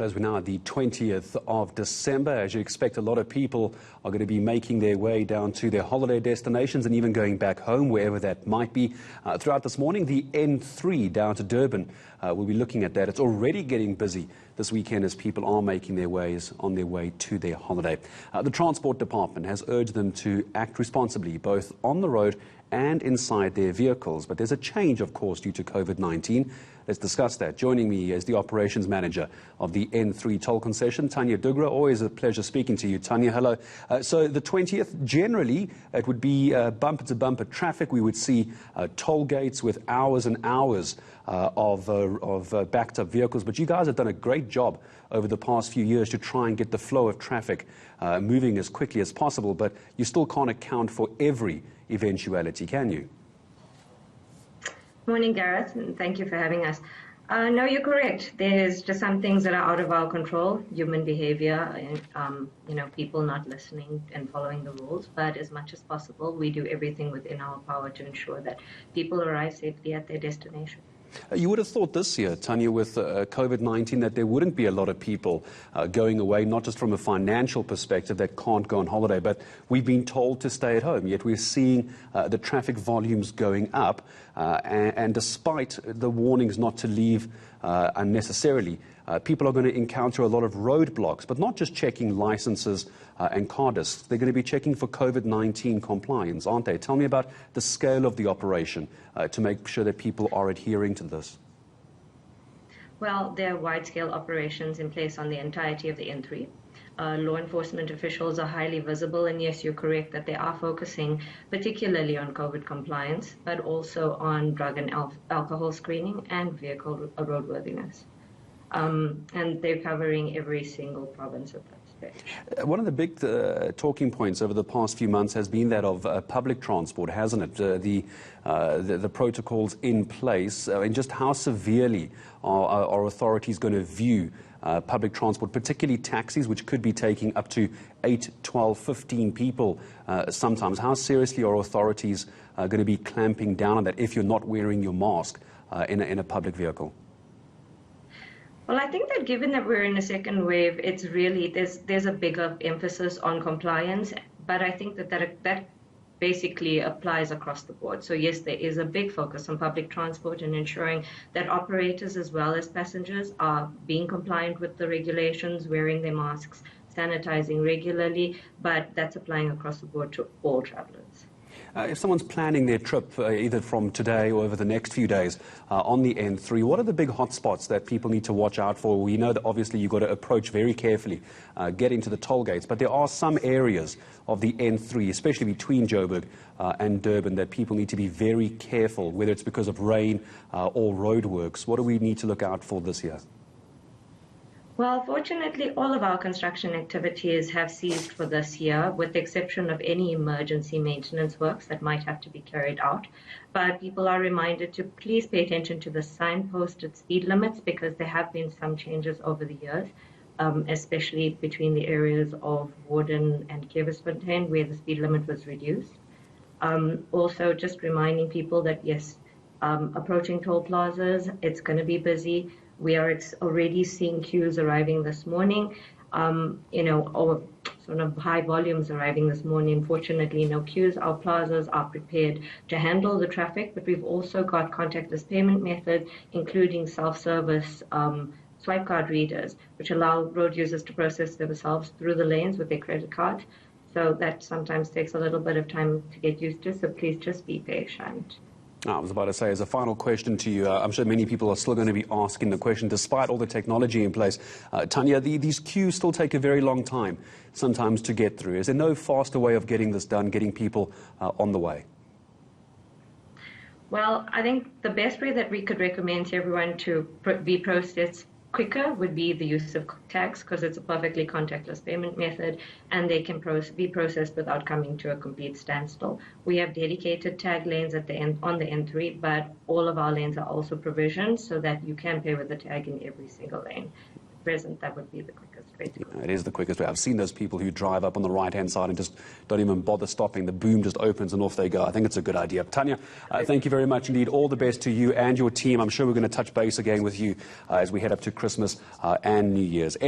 As we're now at the 20th of December, as you expect, a lot of people are going to be making their way down to their holiday destinations and even going back home, wherever that might be. Throughout this morning, the N3 down to Durban, we'll be looking at that. It's already getting busy this weekend as people are making their ways on their way to their holiday. The Transport Department has urged them to act responsibly, both on the road and inside their vehicles. But there's a change, of course, due to COVID-19. Let's discuss that. Joining me is the operations manager of the N3 Toll Concession, Thania Dhoogra. Always a pleasure speaking to you, Thania. Hello. So the 20th, generally, it would be bumper-to-bumper traffic. We would see toll gates with hours and hours of backed-up vehicles. But you guys have done a great job over the past few years to try and get the flow of traffic moving as quickly as possible. But you still can't account for every eventuality, can you? Morning, Gareth, and thank you for having us. No, you're correct. There's just some things that are out of our control, human behavior, and people not listening and following the rules. But as much as possible, we do everything within our power to ensure that people arrive safely at their destination. You would have thought this year, Thania, with COVID-19, that there wouldn't be a lot of people going away, not just from a financial perspective that can't go on holiday, but we've been told to stay at home. Yet we're seeing the traffic volumes going up, and despite the warnings not to leave unnecessarily, people are going to encounter a lot of roadblocks, but not just checking licenses and car discs. They're going to be checking for COVID-19 compliance, aren't they? Tell me about the scale of the operation to make sure that people are adhering to this. Well, there are wide-scale operations in place on the entirety of the N3. Law enforcement officials are highly visible, and yes, you're correct that they are focusing particularly on COVID compliance, but also on drug and alcohol screening and vehicle roadworthiness. And they're covering every single province of that state. One of the big talking points over the past few months has been that of public transport, hasn't it? The protocols in place, and just how severely are authorities going to view public transport, particularly taxis, which could be taking up to 8, 12, 15 people sometimes. How seriously are authorities going to be clamping down on that if you're not wearing your mask in a public vehicle? Well, I think that given that we're in a second wave, it's really, there's a bigger emphasis on compliance, but I think that basically applies across the board. So yes, there is a big focus on public transport and ensuring that operators as well as passengers are being compliant with the regulations, wearing their masks, sanitizing regularly, but that's applying across the board to all travelers. If someone's planning their trip either from today or over the next few days on the N3, what are the big hotspots that people need to watch out for? We know that obviously you've got to approach very carefully, get into the toll gates, but there are some areas of the N3, especially between Joburg and Durban, that people need to be very careful, whether it's because of rain or roadworks. What do we need to look out for this year? Well, fortunately, all of our construction activities have ceased for this year, with the exception of any emergency maintenance works that might have to be carried out. But people are reminded to please pay attention to the signposted speed limits, because there have been some changes over the years, especially between the areas of Warden and Kevisfontein, where the speed limit was reduced. Also, just reminding people that, yes, approaching toll plazas, it's going to be busy. We are already seeing queues arriving this morning, or sort of high volumes arriving this morning. Unfortunately, no queues. Our plazas are prepared to handle the traffic, but we've also got contactless payment methods, including self-service swipe card readers, which allow road users to process themselves through the lanes with their credit card. So that sometimes takes a little bit of time to get used to, so please just be patient. I was about to say, as a final question to you, I'm sure many people are still going to be asking the question, despite all the technology in place. Thania, these queues still take a very long time sometimes to get through. Is there no faster way of getting this done, getting people on the way? Well, I think the best way that we could recommend to everyone to be processed quicker would be the use of tags, because it's a perfectly contactless payment method and they can be processed without coming to a complete standstill. We have dedicated tag lanes at the end on the N3, but all of our lanes are also provisioned so that you can pay with the tag in every single lane. present, that would be the quickest way to go. It is the quickest way. I've seen those people who drive up on the right-hand side and just don't even bother stopping. The boom just opens and off they go. I think it's a good idea. Thania, thank you very much indeed. All the best to you and your team. I'm sure we're going to touch base again with you as we head up to Christmas and New Year's.